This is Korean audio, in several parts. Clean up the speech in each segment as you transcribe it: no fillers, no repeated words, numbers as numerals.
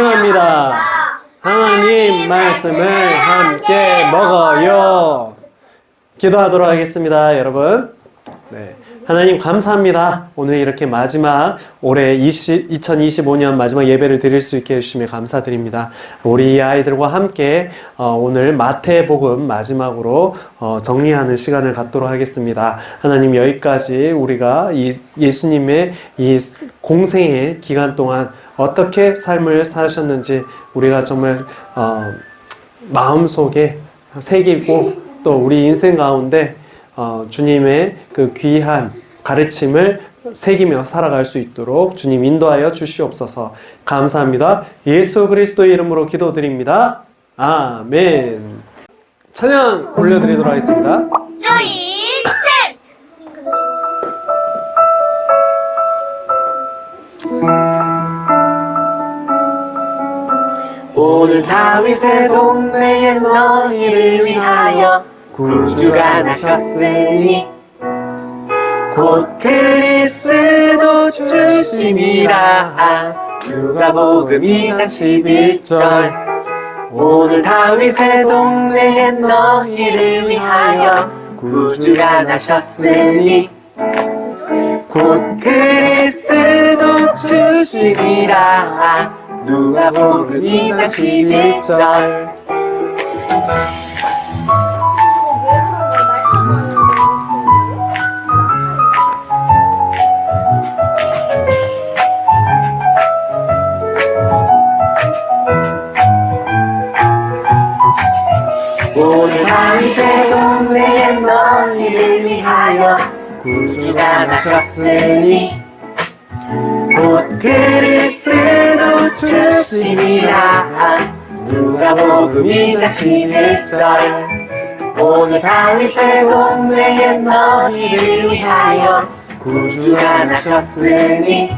환영합니다. 하나님 말씀을 함께 먹어요. 기도하도록 하겠습니다, 여러분. 네. 하나님 감사합니다. 오늘 이렇게 마지막 올해 2025년 마지막 예배를 드릴 수 있게 해주시며 감사드립니다. 우리 아이들과 함께 오늘 마태복음 마지막으로 정리하는 시간을 갖도록 하겠습니다. 하나님 여기까지 우리가 이 예수님의 이 공생의 기간 동안 어떻게 삶을 사셨는지 우리가 정말 마음속에 새기고 또 우리 인생 가운데 주님의 그 귀한 가르침을 새기며 살아갈 수 있도록 주님 인도하여 주시옵소서. 감사합니다. 예수 그리스도의 이름으로 기도드립니다. 아멘. 찬양 올려드리도록 하겠습니다. 조이 챗! 오늘 다윗의 동네에 너희를 위하여 구주가 나셨으니 곧 그리스도 주시니라. 누가복음 2장 11절. 오늘 다윗의 동네에 너희를 위하여 구주가 나셨으니 곧 그리스도 주시니라. 누가복음 2장 11절. 오늘 다윗의 동네에 너희를 위하여 구주가 나셨으니 곧 그리스도 주시니라. 누가복음 2장 11절. 오늘 다윗의 동네에 너희를 위하여 구주가 나셨으니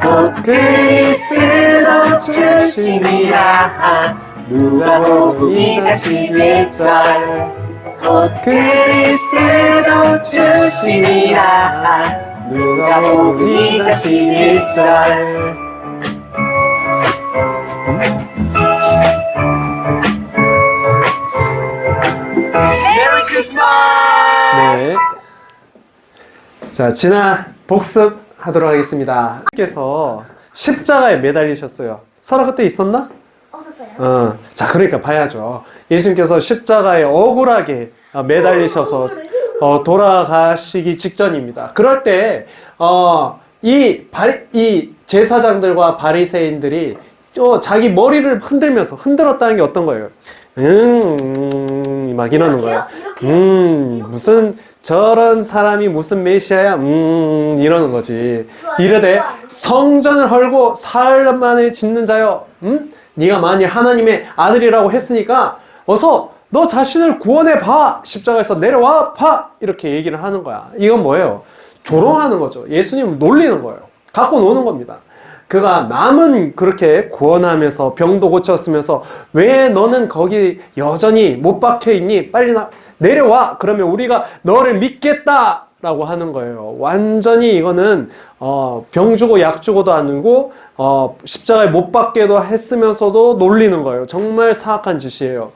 곧 그리스도 주시니라. 누가복음 2장 11절. 곧 그리스도 주시니라. 누가복음 2장 11절. 메리 크리스마스! 네. 자, 지난 복습하도록 하겠습니다. 께서 십자가에 매달리셨어요. 설아 그때 있었나? 없었어요. 자, 그러니까 봐야죠. 예수님께서 십자가에 억울하게 매달리셔서 돌아가시기 직전입니다. 그럴 때, 이 제사장들과 바리새인들이 자기 머리를 흔들었다는 게 어떤 거예요? 막 이러는 거예요. 무슨 저런 사람이 무슨 메시아야? 이러는 거지. 이르되 성전을 헐고 사흘 만에 짓는 자여, 네가 만일 하나님의 아들이라고 했으니까 어서 너 자신을 구원해 봐. 십자가에서 내려와 봐. 이렇게 얘기를 하는 거야. 이건 뭐예요? 조롱하는 거죠. 예수님을 놀리는 거예요. 갖고 노는 겁니다. 그가 남은 그렇게 구원하면서 병도 고쳤으면서 왜 너는 거기 여전히 못 박혀 있니? 빨리 내려와. 그러면 우리가 너를 믿겠다. 라고 하는 거예요. 완전히 이거는 병 주고 약 주고도 아니고 십자가에 못 박게도 했으면서도 놀리는 거예요. 정말 사악한 짓이에요.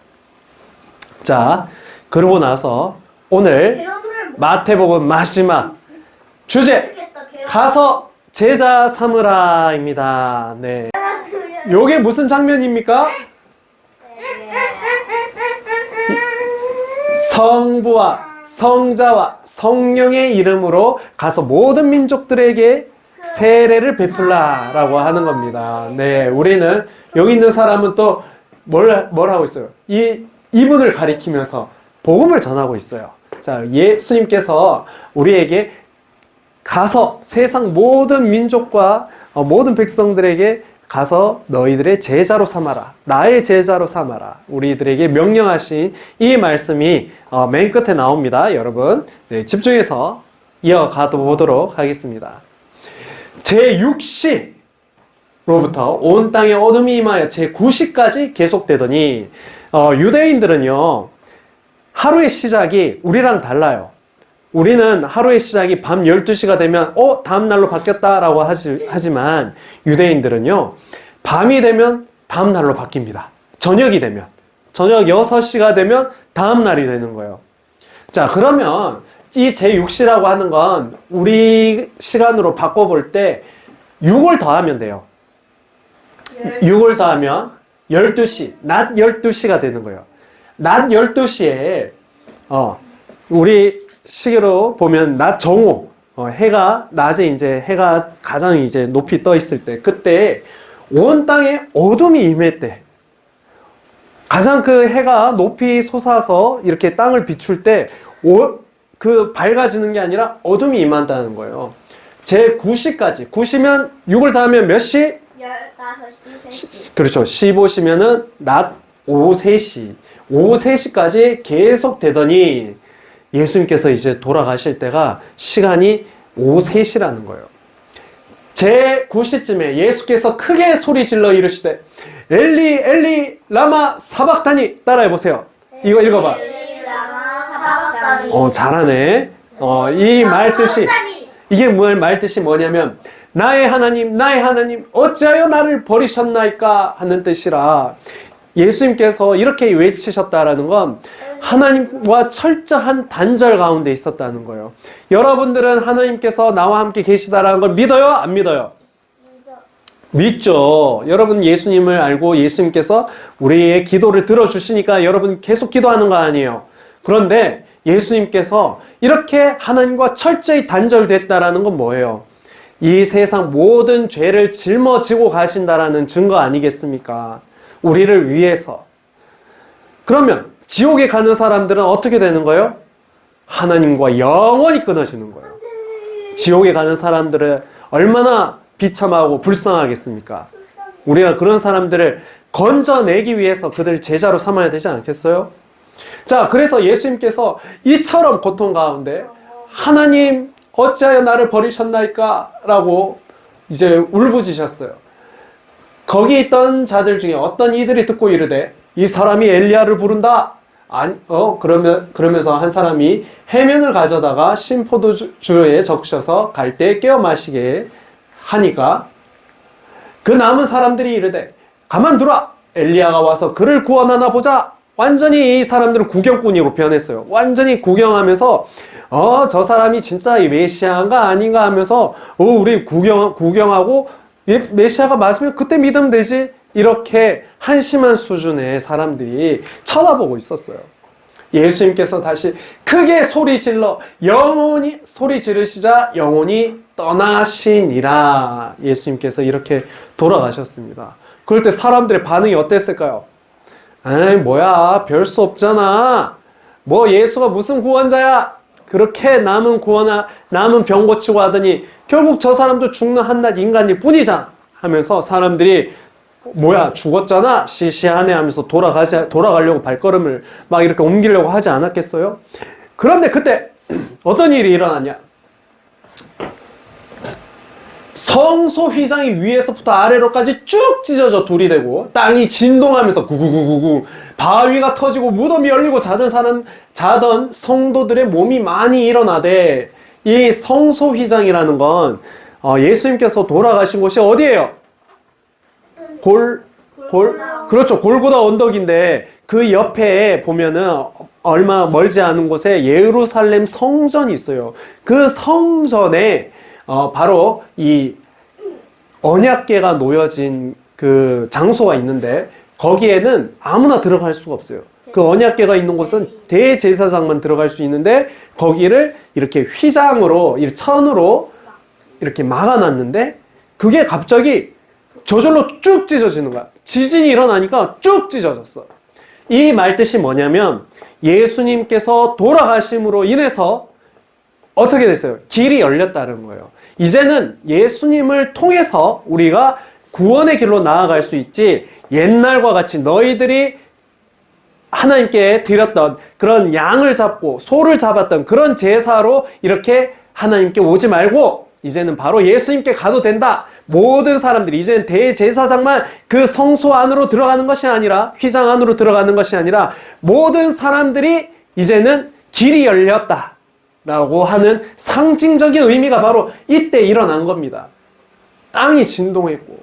자, 그러고 나서 오늘 마태복음 마지막 주제 가서 제자 삼으라입니다. 네. 요게 무슨 장면입니까? 성부와 성자와 성령의 이름으로 가서 모든 민족들에게 세례를 베풀라라고 하는 겁니다. 네, 우리는 여기 있는 사람은 또 뭘 하고 있어요? 이분을 가리키면서 복음을 전하고 있어요. 자, 예수님께서 우리에게 가서 세상 모든 민족과 모든 백성들에게 가서 너희들의 제자로 삼아라. 나의 제자로 삼아라. 우리들에게 명령하신 이 말씀이 맨 끝에 나옵니다. 여러분, 네, 집중해서 이어가 보도록 하겠습니다. 제6시로부터 온 땅에 어둠이 임하여 제9시까지 계속되더니 유대인들은요, 하루의 시작이 우리랑 달라요. 우리는 하루의 시작이 밤 12시가 되면 다음 날로 바뀌었다라고 하지만 유대인들은요, 밤이 되면 다음 날로 바뀝니다. 저녁이 되면. 저녁 6시가 되면 다음 날이 되는 거예요. 자, 그러면 이 제6시라고 하는 건 우리 시간으로 바꿔볼 때 6을 더하면 돼요. 6을 더하면 12시, 낮 12시가 되는 거예요. 낮 12시에, 우리 시계로 보면 낮 정오, 해가, 낮에 이제 해가 가장 이제 높이 떠 있을 때, 그때 온 땅에 어둠이 임했대. 가장 그 해가 높이 솟아서 이렇게 땅을 비출 때, 그 밝아지는 게 아니라 어둠이 임한다는 거예요. 제 9시까지. 9시면 6을 더하면 몇 시? 15시, 3시. 그렇죠. 15시면은 낮 오후 3시. 오후 3시까지 계속 되더니 예수님께서 이제 돌아가실 때가 시간이 오후 3시라는 거예요. 제 9시쯤에 예수께서 크게 소리 질러 이르시되 엘리 엘리 라마 사박다니. 따라해 보세요. 이거 읽어봐. 잘하네. 이 말 뜻이, 이게 말 뜻이 뭐냐면 나의 하나님 나의 하나님 어찌하여 나를 버리셨나이까 하는 뜻이라. 예수님께서 이렇게 외치셨다라는 건 하나님과 철저한 단절 가운데 있었다는 거예요. 여러분들은 하나님께서 나와 함께 계시다라는 걸 믿어요? 안 믿어요? 믿죠. 여러분 예수님을 알고 예수님께서 우리의 기도를 들어주시니까 여러분 계속 기도하는 거 아니에요. 그런데 예수님께서 이렇게 하나님과 철저히 단절됐다라는 건 뭐예요? 이 세상 모든 죄를 짊어지고 가신다라는 증거 아니겠습니까? 우리를 위해서. 그러면 지옥에 가는 사람들은 어떻게 되는 거예요? 하나님과 영원히 끊어지는 거예요. 지옥에 가는 사람들은 얼마나 비참하고 불쌍하겠습니까? 우리가 그런 사람들을 건져내기 위해서 그들 제자로 삼아야 되지 않겠어요? 자, 그래서 예수님께서 이처럼 고통 가운데 하나님 어찌하여 나를 버리셨나이까? 라고 이제 울부짖으셨어요. 거기 있던 자들 중에 어떤 이들이 듣고 이르되 이 사람이 엘리야를 부른다. 그러면서 한 사람이 해면을 가져다가 신포도주에 적셔서 갈 때 깨어 마시게 하니까 그 남은 사람들이 이르되 가만두라. 엘리야가 와서 그를 구원하나 보자. 완전히 이 사람들은 구경꾼으로 변했어요. 완전히 구경하면서 저 사람이 진짜 이 메시아인가 아닌가 하면서 우리 구경하고 메시아가 맞으면 그때 믿으면 되지. 이렇게 한심한 수준의 사람들이 쳐다보고 있었어요. 예수님께서 다시 크게 소리 질러 영원히 소리 지르시자 영원히 떠나시니라. 예수님께서 이렇게 돌아가셨습니다. 그럴 때 사람들의 반응이 어땠을까요? 에이 뭐야 별 수 없잖아. 뭐 예수가 무슨 구원자야. 그렇게 남은 병 고치고 하더니 결국 저 사람도 죽는 한낱 인간일 뿐이잖아 하면서 사람들이 뭐야 죽었잖아 시시하네 하면서 돌아가려고 발걸음을 막 이렇게 옮기려고 하지 않았겠어요? 그런데 그때 어떤 일이 일어났냐? 성소 휘장이 위에서부터 아래로까지 쭉 찢어져 둘이 되고 땅이 진동하면서 구구구구구 바위가 터지고 무덤이 열리고 자던 성도들의 몸이 많이 일어나되 이 성소 휘장이라는 건 예수님께서 돌아가신 곳이 어디예요? 그렇죠. 골고다 언덕인데 그 옆에 보면은 얼마 멀지 않은 곳에 예루살렘 성전이 있어요. 그 성전에 바로 이 언약궤가 놓여진 그 장소가 있는데 거기에는 아무나 들어갈 수가 없어요. 그 언약궤가 있는 곳은 대제사장만 들어갈 수 있는데 거기를 이렇게 휘장으로 천으로 이렇게 막아놨는데 그게 갑자기 저절로 쭉 찢어지는 거야. 지진이 일어나니까 쭉 찢어졌어. 이 말뜻이 뭐냐면 예수님께서 돌아가심으로 인해서 어떻게 됐어요? 길이 열렸다는 거예요. 이제는 예수님을 통해서 우리가 구원의 길로 나아갈 수 있지 옛날과 같이 너희들이 하나님께 드렸던 그런 양을 잡고 소를 잡았던 그런 제사로 이렇게 하나님께 오지 말고 이제는 바로 예수님께 가도 된다. 모든 사람들이 이제는 대제사장만 그 성소 안으로 들어가는 것이 아니라 휘장 안으로 들어가는 것이 아니라 모든 사람들이 이제는 길이 열렸다 라고 하는 상징적인 의미가 바로 이때 일어난 겁니다. 땅이 진동했고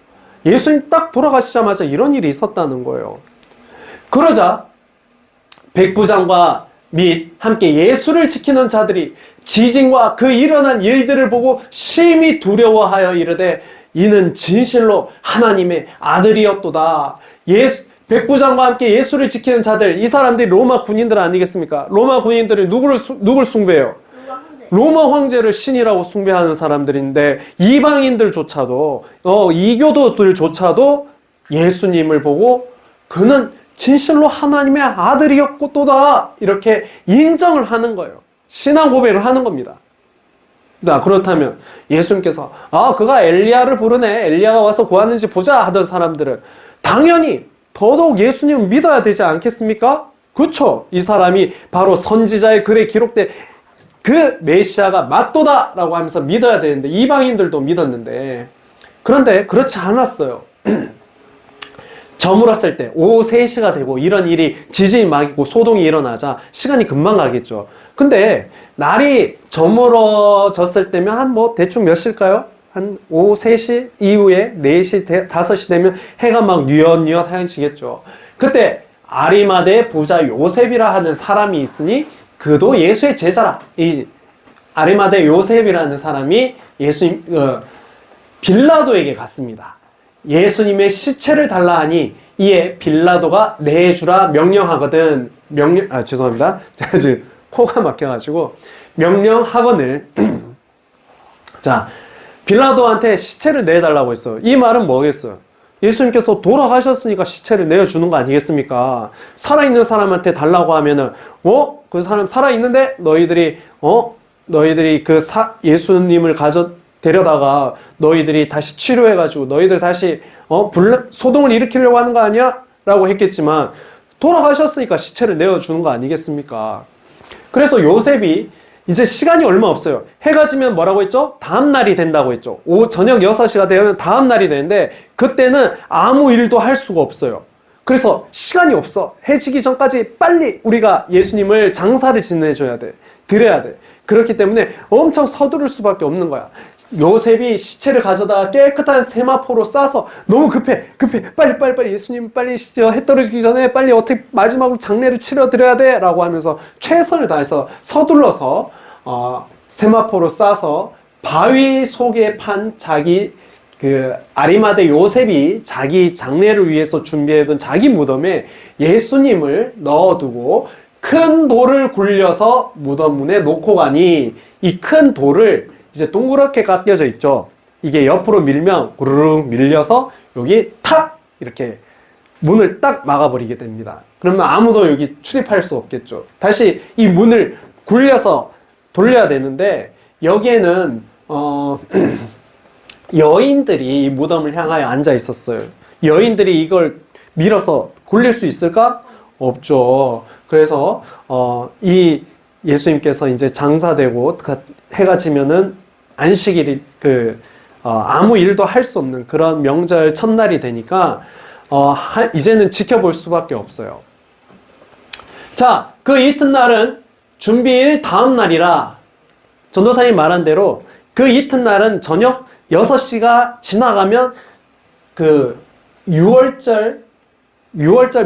예수님 딱 돌아가시자마자 이런 일이 있었다는 거예요. 그러자 백부장과 및 함께 예수를 지키는 자들이 지진과 그 일어난 일들을 보고 심히 두려워하여 이르되 이는 진실로 하나님의 아들이었도다. 백부장과 함께 예수를 지키는 자들, 이 사람들이 로마 군인들 아니겠습니까? 로마 군인들이 누굴 숭배해요? 로마 황제를 신이라고 숭배하는 사람들인데 이방인들조차도 이교도들조차도 예수님을 보고 그는 진실로 하나님의 아들이었도다 이렇게 인정을 하는 거예요. 신앙 고백을 하는 겁니다. 자, 그렇다면 예수님께서 그가 엘리야를 부르네, 엘리야가 와서 구하는지 보자 하던 사람들은 당연히 더더욱 예수님을 믿어야 되지 않겠습니까? 그렇죠. 이 사람이 바로 선지자의 글에 기록된 그 메시아가 맞도다 라고 하면서 믿어야 되는데 이방인들도 믿었는데, 그런데 그렇지 않았어요. 저물었을 때 오후 3시가 되고 이런 일이 지진이 막 있고 소동이 일어나자 시간이 금방 가겠죠. 근데 날이 저물어졌을 때면 한 대충 몇 시일까요? 한 오후 3시 이후에 4시, 5시 되면 해가 막 뉘엿뉘엿 하얘지겠죠. 그때 아리마대 부자 요셉이라 하는 사람이 있으니 그도 예수의 제자라. 이 아리마대 요셉이라는 사람이 예수님 빌라도에게 갔습니다. 예수님의 시체를 달라 하니 이에 빌라도가 내주라 명령하거든. 죄송합니다. 제가 지금 코가 막혀가지고 명령하거늘. 자, 빌라도한테 시체를 내달라고 했어요. 이 말은 뭐겠어요? 예수님께서 돌아가셨으니까 시체를 내어주는 거 아니겠습니까? 살아있는 사람한테 달라고 하면은, 그 사람 살아있는데 너희들이 예수님을 데려다가 너희들이 다시 치료해가지고 너희들 다시, 소동을 일으키려고 하는 거 아니야? 라고 했겠지만, 돌아가셨으니까 시체를 내어주는 거 아니겠습니까? 그래서 요셉이 이제 시간이 얼마 없어요. 해가 지면 뭐라고 했죠? 다음 날이 된다고 했죠. 저녁 6시가 되면 다음 날이 되는데 그때는 아무 일도 할 수가 없어요. 그래서 시간이 없어. 해지기 전까지 빨리 우리가 예수님을 장사를 지내줘야 돼. 드려야 돼. 그렇기 때문에 엄청 서두를 수밖에 없는 거야. 요셉이 시체를 가져다가 깨끗한 세마포로 싸서 너무 급해 빨리 예수님 빨리 해 떨어지기 전에 빨리 어떻게 마지막으로 장례를 치러드려야 돼 라고 하면서 최선을 다해서 서둘러서 세마포로 싸서 바위 속에 판 자기 아리마대 요셉이 자기 장례를 위해서 준비해둔 자기 무덤에 예수님을 넣어두고 큰 돌을 굴려서 무덤 문에 놓고 가니 이 큰 돌을 이제 동그랗게 깎여져 있죠. 이게 옆으로 밀면 구르륵 밀려서 여기 탁 이렇게 문을 딱 막아버리게 됩니다. 그러면 아무도 여기 출입할 수 없겠죠. 다시 이 문을 굴려서 돌려야 되는데 여기에는 여인들이 이 무덤을 향하여 앉아 있었어요. 여인들이 이걸 밀어서 굴릴 수 있을까? 없죠. 그래서 이 예수님께서 이제 장사되고 해가 지면은 안식일이 아무 일도 할 수 없는 그런 명절 첫날이 되니까 이제는 지켜볼 수밖에 없어요. 자, 그 이튿날은 준비일 다음 날이라 전도사님 말한 대로 그 이튿날은 저녁 6시가 지나가면 그 6월절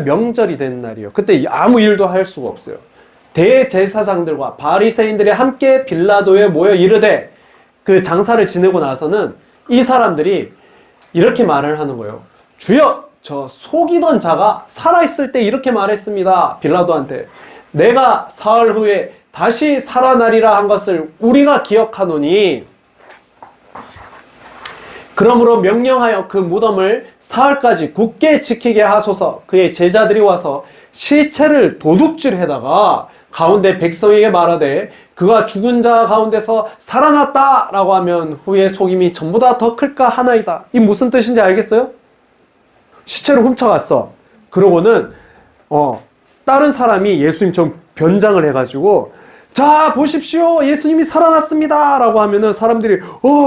명절이 되는 날이에요. 그때 아무 일도 할 수가 없어요. 대제사장들과 바리새인들이 함께 빌라도에 모여 이르되 그 장사를 지내고 나서는 이 사람들이 이렇게 말을 하는 거예요. 주여, 저 속이던 자가 살아있을 때 이렇게 말했습니다. 빌라도한테. 내가 사흘 후에 다시 살아나리라 한 것을 우리가 기억하노니 그러므로 명령하여 그 무덤을 사흘까지 굳게 지키게 하소서. 그의 제자들이 와서 시체를 도둑질해다가 가운데 백성에게 말하되 그가 죽은 자 가운데서 살아났다 라고 하면 후에 속임이 전보다 더 클까 하나이다. 이 무슨 뜻인지 알겠어요? 시체를 훔쳐갔어. 그러고는 다른 사람이 예수님처럼 변장을 해가지고 자 보십시오 예수님이 살아났습니다 라고 하면은 사람들이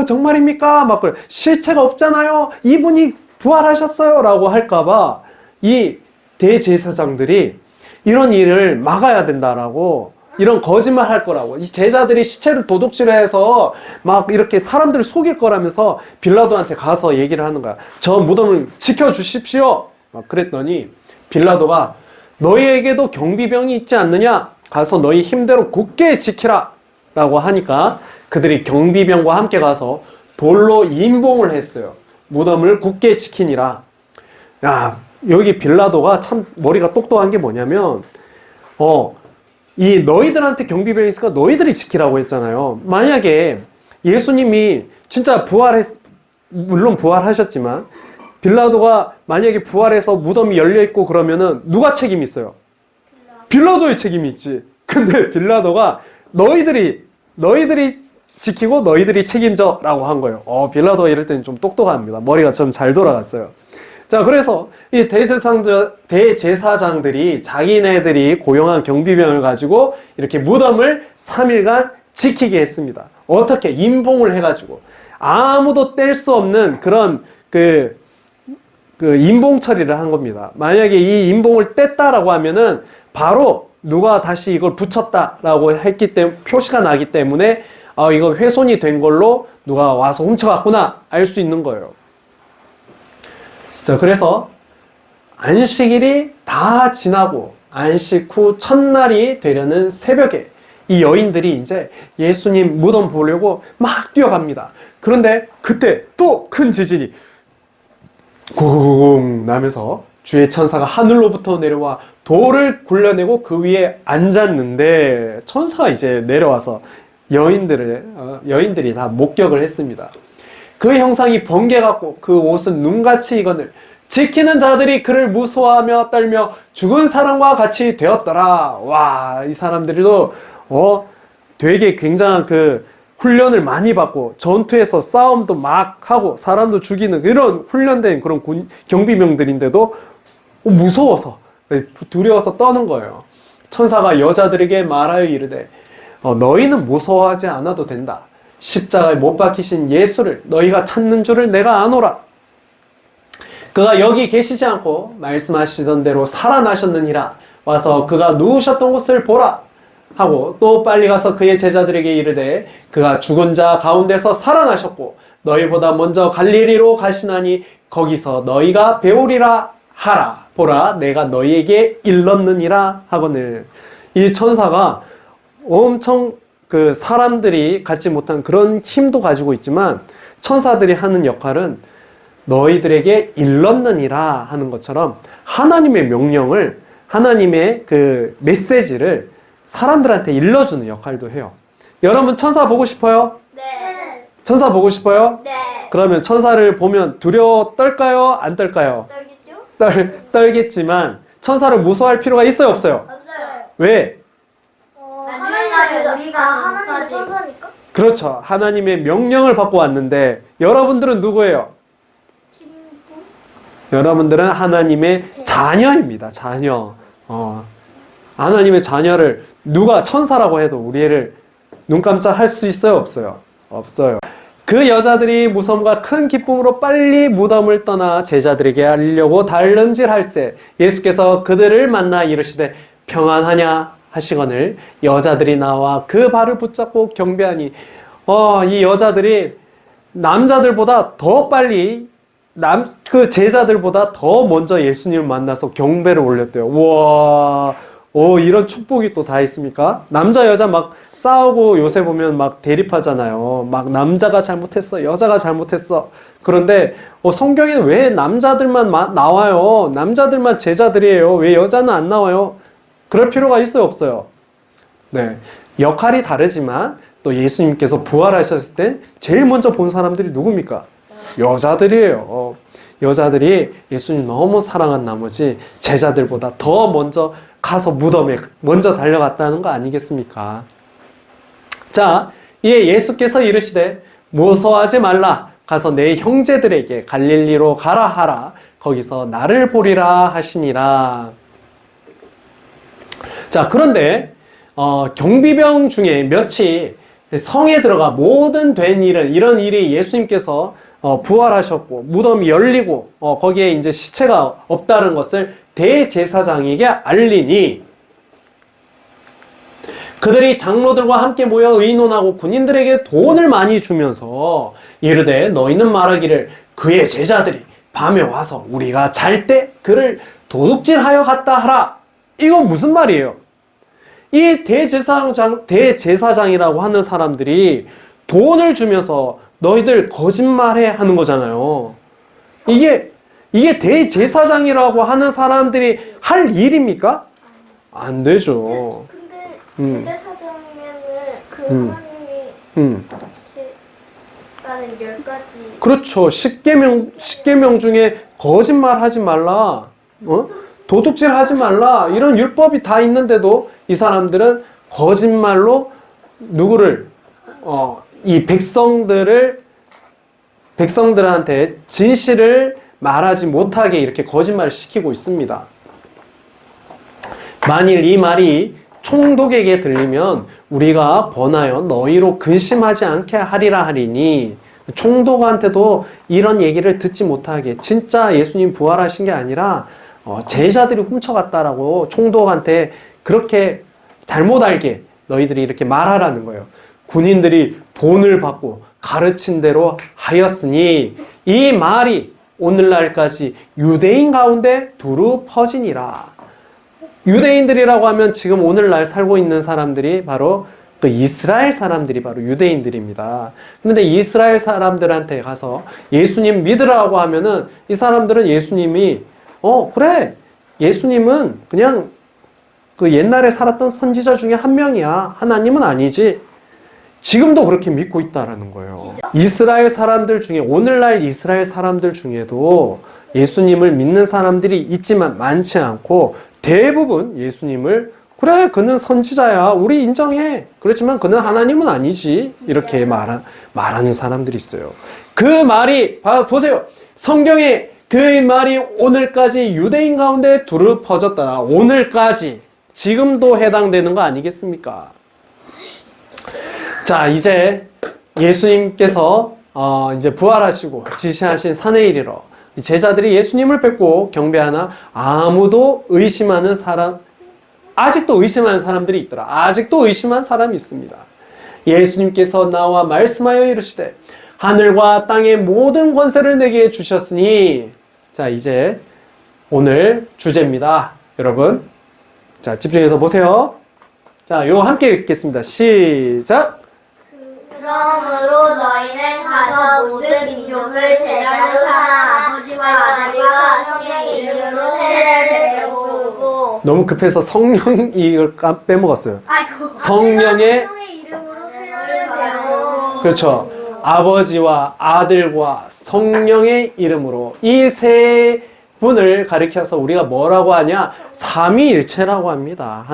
정말입니까? 막 그래. 실체가 없잖아요. 이분이 부활하셨어요 라고 할까봐 이 대제사장들이 이런 일을 막아야 된다라고 이런 거짓말 할 거라고. 이 제자들이 시체를 도둑질을 해서 막 이렇게 사람들을 속일 거라면서 빌라도한테 가서 얘기를 하는 거야. 저 무덤을 지켜주십시오. 막 그랬더니 빌라도가 너희에게도 경비병이 있지 않느냐? 가서 너희 힘대로 굳게 지키라. 라고 하니까 그들이 경비병과 함께 가서 돌로 임봉을 했어요. 무덤을 굳게 지키니라. 야, 여기 빌라도가 참 머리가 똑똑한 게 뭐냐면, 이 너희들한테 경비병이 있으니까 너희들이 지키라고 했잖아요. 만약에 예수님이 진짜 물론 부활하셨지만, 빌라도가 만약에 부활해서 무덤이 열려있고 그러면은 누가 책임이 있어요? 빌라도의 책임이 있지. 근데 빌라도가 너희들이 지키고 너희들이 책임져 라고 한 거예요. 빌라도 이럴 때는 좀 똑똑합니다. 머리가 좀 잘 돌아갔어요. 자, 그래서 이 대제사장들이 자기네들이 고용한 경비병을 가지고 이렇게 무덤을 3일간 지키게 했습니다. 어떻게? 임봉을 해가지고. 아무도 뗄 수 없는 그런 그 임봉 처리를 한 겁니다. 만약에 이 임봉을 뗐다라고 하면은 바로 누가 다시 이걸 붙였다라고 했기 때문에 표시가 나기 때문에 이거 훼손이 된 걸로 누가 와서 훔쳐갔구나 알 수 있는 거예요. 자, 그래서 안식일이 다 지나고 안식 후 첫날이 되려는 새벽에 이 여인들이 이제 예수님 무덤 보려고 막 뛰어갑니다. 그런데 그때 또 큰 지진이 쿵 나면서 주의 천사가 하늘로부터 내려와 돌을 굴려내고 그 위에 앉았는데 천사가 이제 내려와서 여인들이 다 목격을 했습니다. 그 형상이 번개 같고 그 옷은 눈같이 익었을 지키는 자들이 그를 무서워하며 떨며 죽은 사람과 같이 되었더라. 와, 이 사람들도 되게 굉장한 그 훈련을 많이 받고 전투에서 싸움도 막 하고 사람도 죽이는 이런 훈련된 그런 경비병들인데도 무서워서 두려워서 떠는 거예요. 천사가 여자들에게 말하여 이르되 너희는 무서워하지 않아도 된다. 십자가에 못 박히신 예수를 너희가 찾는 줄을 내가 아노라. 그가 여기 계시지 않고 말씀하시던 대로 살아나셨느니라. 와서 그가 누우셨던 곳을 보라 하고 또 빨리 가서 그의 제자들에게 이르되 그가 죽은 자 가운데서 살아나셨고 너희보다 먼저 갈릴리로 가시나니 거기서 너희가 배우리라 하라. 보라, 내가 너희에게 일렀느니라 하거늘. 이 천사가 엄청 그 사람들이 갖지 못한 그런 힘도 가지고 있지만 천사들이 하는 역할은 너희들에게 일렀느니라 하는 것처럼 하나님의 명령을, 하나님의 그 메시지를 사람들한테 일러주는 역할도 해요. 여러분 천사 보고 싶어요? 네. 천사 보고 싶어요? 네. 그러면 천사를 보면 두려워 떨까요? 안 떨까요? 떨겠죠? 떨겠지만 천사를 무서워할 필요가 있어요? 없어요? 없어요. 왜? 우리가 하나님의 천사니까? 그렇죠. 하나님의 명령을 받고 왔는데 여러분들은 누구예요? 여러분들은 하나님의 자녀입니다. 자녀. 하나님의 자녀를 누가 천사라고 해도 우리 애를 눈 깜짝 할 수 있어요? 없어요? 없어요. 그 여자들이 무서움과 큰 기쁨으로 빨리 무덤을 떠나 제자들에게 알리려고 달름질할세 예수께서 그들을 만나 이르시되 평안하냐 하시거늘 여자들이 나와 그 발을 붙잡고 경배하니 이 여자들이 남자들보다 더 빨리 그 제자들보다 더 먼저 예수님을 만나서 경배를 올렸대요. 우와, 이런 축복이 또 다 있습니까? 남자 여자 막 싸우고 요새 보면 막 대립하잖아요. 막 남자가 잘못했어, 여자가 잘못했어. 그런데 성경에는 왜 남자들만 나와요? 남자들만 제자들이에요. 왜 여자는 안 나와요? 그럴 필요가 있어요, 없어요? 네, 역할이 다르지만 또 예수님께서 부활하셨을 때 제일 먼저 본 사람들이 누굽니까? 여자들이에요. 여자들이 예수님 너무 사랑한 나머지 제자들보다 더 먼저 가서 무덤에 먼저 달려갔다는 거 아니겠습니까? 자, 이에 예수께서 이르시되 무서워하지 말라. 가서 내 형제들에게 갈릴리로 가라 하라. 거기서 나를 보리라 하시니라. 자, 그런데 경비병 중에 몇이 성에 들어가 모든 된 일은 이런 일이 예수님께서 부활하셨고 무덤이 열리고 거기에 이제 시체가 없다는 것을 대제사장에게 알리니 그들이 장로들과 함께 모여 의논하고 군인들에게 돈을 많이 주면서 이르되 너희는 말하기를 그의 제자들이 밤에 와서 우리가 잘 때 그를 도둑질하여 갔다 하라. 이건 무슨 말이에요? 이 대제사장이라고 하는 사람들이 돈을 주면서 너희들 거짓말해 하는 거잖아요. 이게 대제사장이라고 하는 사람들이 할 일입니까? 안 되죠. 근데 제사장이면은 그 하나님이 나는 10가지. 그렇죠. 10계명 중에 거짓말 하지 말라, 도둑질 하지 말라, 이런 율법이 다 있는데도 이 사람들은 거짓말로 누구를, 이 백성들한테 진실을 말하지 못하게 이렇게 거짓말을 시키고 있습니다. 만일 이 말이 총독에게 들리면 우리가 권하여 너희로 근심하지 않게 하리라 하리니, 총독한테도 이런 얘기를 듣지 못하게, 진짜 예수님 부활하신 게 아니라 제자들이 훔쳐갔다라고 총독한테 그렇게 잘못 알게 너희들이 이렇게 말하라는 거예요. 군인들이 돈을 받고 가르친 대로 하였으니 이 말이 오늘날까지 유대인 가운데 두루 퍼지니라. 유대인들이라고 하면 지금 오늘날 살고 있는 사람들이 바로 그 이스라엘 사람들이 바로 유대인들입니다. 그런데 이스라엘 사람들한테 가서 예수님 믿으라고 하면은 이 사람들은 예수님이 그래, 예수님은 그냥 그 옛날에 살았던 선지자 중에 한 명이야. 하나님은 아니지. 지금도 그렇게 믿고 있다라는 거예요. 이스라엘 사람들 중에, 오늘날 이스라엘 사람들 중에도 예수님을 믿는 사람들이 있지만 많지 않고, 대부분 예수님을 그래, 그는 선지자야, 우리 인정해, 그렇지만 그는 하나님은 아니지, 이렇게 말하는 사람들이 있어요. 그 말이 보세요. 성경에 그 말이 오늘까지 유대인 가운데 두루 퍼졌다. 오늘까지, 지금도 해당되는 거 아니겠습니까? 자, 이제 예수님께서 이제 부활하시고 지시하신 산에 이르러 제자들이 예수님을 뵙고 경배하나 아무도 의심하는 사람, 아직도 의심하는 사람들이 있더라. 아직도 의심한 사람이 있습니다. 예수님께서 나와 말씀하여 이르시되 하늘과 땅의 모든 권세를 내게 주셨으니, 자, 이제 오늘 주제입니다. 여러분, 자, 집중해서 보세요. 자, 요거 함께 읽겠습니다. 시작. 그러므로 너희는 가서 모든 민족을 제자로 삼아 아버지와 하나님과 성령의 이름으로 세례를 배우고. 너무 급해서 성령 이걸 빼먹었어요. 성령의 이름으로 세례를 배우고. 그렇죠. 아버지와 아들과 성령의 이름으로, 이 세 분을 가리켜서 우리가 뭐라고 하냐? 삼위일체라고 합니다.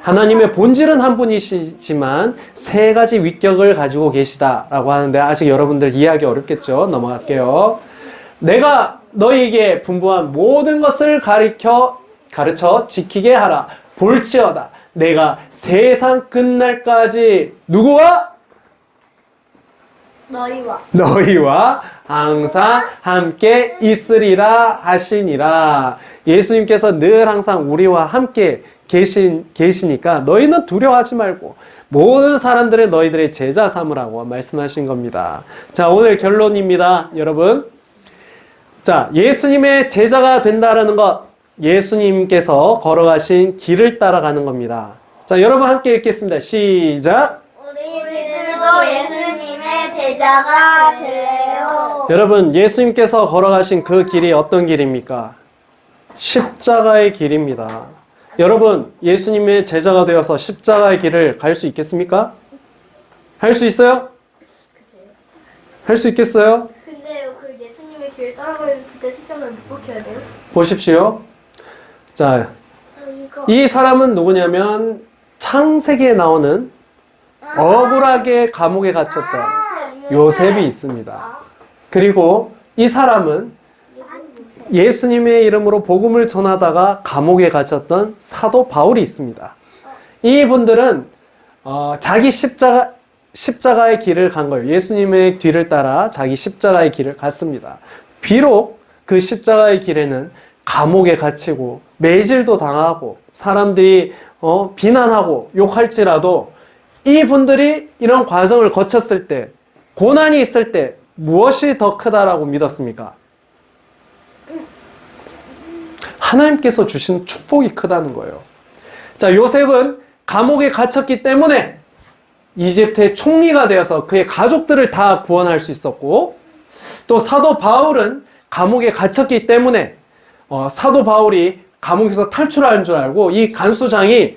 하나님의 본질은 한 분이시지만 세 가지 위격을 가지고 계시다라고 하는데, 아직 여러분들 이해하기 어렵겠죠? 넘어갈게요. 내가 너희에게 분부한 모든 것을 가르쳐 지키게 하라. 볼지어다 내가 세상 끝날까지 누구와? 너희와 항상 함께 있으리라 하시니라. 예수님께서 늘 항상 우리와 함께 계시니까 너희는 두려워하지 말고 모든 사람들의 너희들의 제자 삼으라고 말씀하신 겁니다. 자, 오늘 결론입니다, 여러분. 자, 예수님의 제자가 된다라는 것, 예수님께서 걸어가신 길을 따라가는 겁니다. 자, 여러분 함께 읽겠습니다. 시작. 우리들도 예수님의 제자가 될래요. 여러분, 예수님께서 걸어가신 그 길이 어떤 길입니까? 십자가의 길입니다. 여러분, 예수님의 제자가 되어서 십자가의 길을 갈 수 있겠습니까? 할 수 있어요? 할 수 있겠어요? 근데요, 그 예수님의 길 따라가려면 진짜 십자가를 못 벗겨야 돼요? 보십시오. 자, 이 사람은 누구냐면 창세기에 나오는 억울하게 감옥에 갇혔던 요셉이 있습니다. 그리고 이 사람은 예수님의 이름으로 복음을 전하다가 감옥에 갇혔던 사도 바울이 있습니다. 이분들은 자기 십자가의 길을 간 거예요. 예수님의 뒤를 따라 자기 십자가의 길을 갔습니다. 비록 그 십자가의 길에는 감옥에 갇히고 매질도 당하고 사람들이 비난하고 욕할지라도 이분들이 이런 과정을 거쳤을 때, 고난이 있을 때 무엇이 더 크다라고 믿었습니까? 하나님께서 주신 축복이 크다는 거예요. 자, 요셉은 감옥에 갇혔기 때문에 이집트의 총리가 되어서 그의 가족들을 다 구원할 수 있었고, 또 사도 바울은 감옥에 갇혔기 때문에 사도 바울이 감옥에서 탈출하는 줄 알고 이 간수장이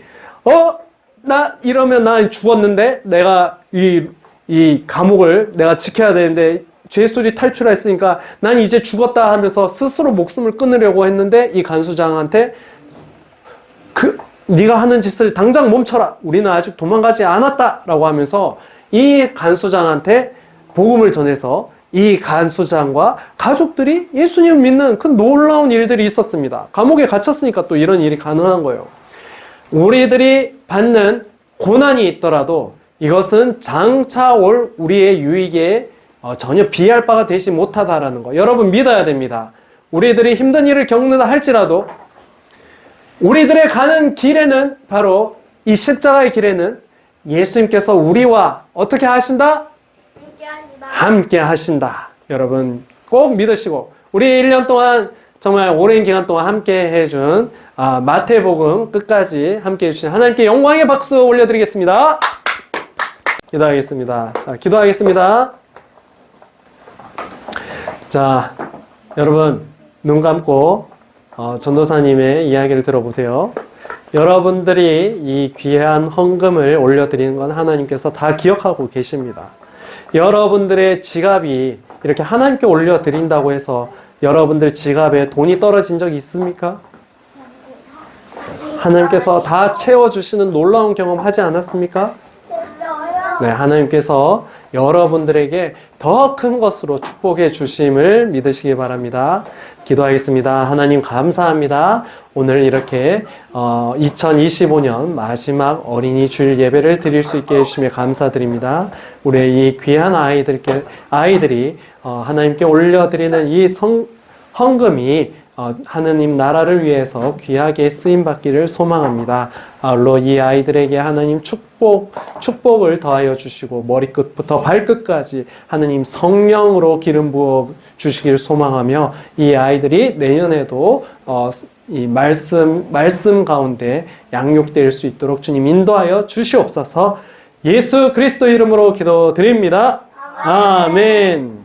나 이러면 나 죽었는데 내가 이 감옥을 내가 지켜야 되는데 죄수들이 탈출했으니까 난 이제 죽었다 하면서 스스로 목숨을 끊으려고 했는데 이 간수장한테 네가 하는 짓을 당장 멈춰라. 우리는 아직 도망가지 않았다. 라고 하면서 이 간수장한테 복음을 전해서 이 간수장과 가족들이 예수님을 믿는 큰 놀라운 일들이 있었습니다. 감옥에 갇혔으니까 또 이런 일이 가능한 거예요. 우리들이 받는 고난이 있더라도 이것은 장차 올 우리의 유익에 전혀 비할 바가 되지 못하다라는 거 여러분 믿어야 됩니다. 우리들이 힘든 일을 겪는다 할지라도 우리들의 가는 길에는 바로 이 십자가의 길에는 예수님께서 우리와 어떻게 하신다? 함께 하신다. 여러분 꼭 믿으시고 우리 1년 동안 정말 오랜 기간 동안 함께 해준 마태복음 끝까지 함께 해주신 하나님께 영광의 박수 올려드리겠습니다. 기도하겠습니다. 자, 기도하겠습니다. 자, 여러분 눈 감고 전도사님의 이야기를 들어보세요. 여러분들이 이 귀한 헌금을 올려드리는 건 하나님께서 다 기억하고 계십니다. 여러분들의 지갑이 이렇게 하나님께 올려드린다고 해서 여러분들 지갑에 돈이 떨어진 적 있습니까? 하나님께서 다 채워주시는 놀라운 경험 하지 않았습니까? 네, 하나님께서 여러분들에게 더 큰 것으로 축복해 주심을 믿으시기 바랍니다. 기도하겠습니다. 하나님 감사합니다. 오늘 이렇게 2025년 마지막 어린이 주일 예배를 드릴 수 있게 해주시며 감사드립니다. 우리의 이 귀한 아이들이 하나님께 올려드리는 이 헌금이 하느님 나라를 위해서 귀하게 쓰임받기를 소망합니다. 아울러 이 아이들에게 하나님 축복을 더하여 주시고 머리끝부터 발끝까지 하느님 성령으로 기름 부어 주시기를 소망하며 이 아이들이 내년에도 이 말씀 가운데 양육될 수 있도록 주님 인도하여 주시옵소서. 예수 그리스도 이름으로 기도드립니다. 아멘.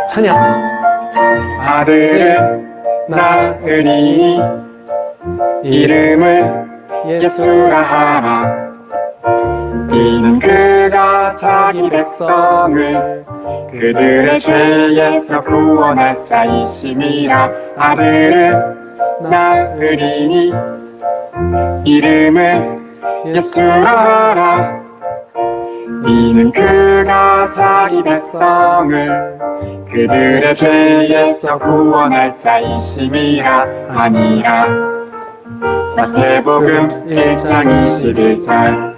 찬양. 아들을 낳으리니 이름을 예수라 하라. 이는 그가 자기 백성을 그들의 죄에서 구원할 자이심이라. 아들을 낳으리니 이름을 예수라 하라. 이는 그가 자기 백성을 그들의 죄에서 구원할 자이심이라 하니라. 마태복음 1장 21절.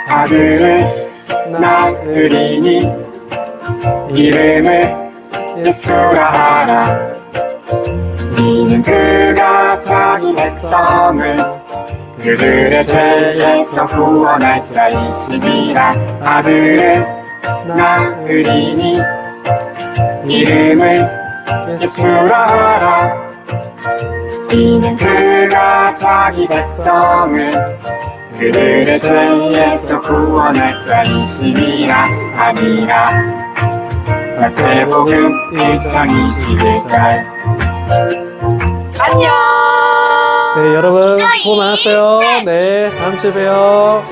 아들을 낳으리니 이름을 예수라 하라. 이는 그가 자기 백성을 그들의 죄에서 구원할 자이심이라. 아들을 낳으리니 이름을 예수라 하라. 이는 그가 자기 백성을 그들의 죄에서 구원할 자이심이라 하니라. 마태복음 1장 21절. 안녕. 네, 여러분 수고 많았어요. 네, 다음 주에 봬요.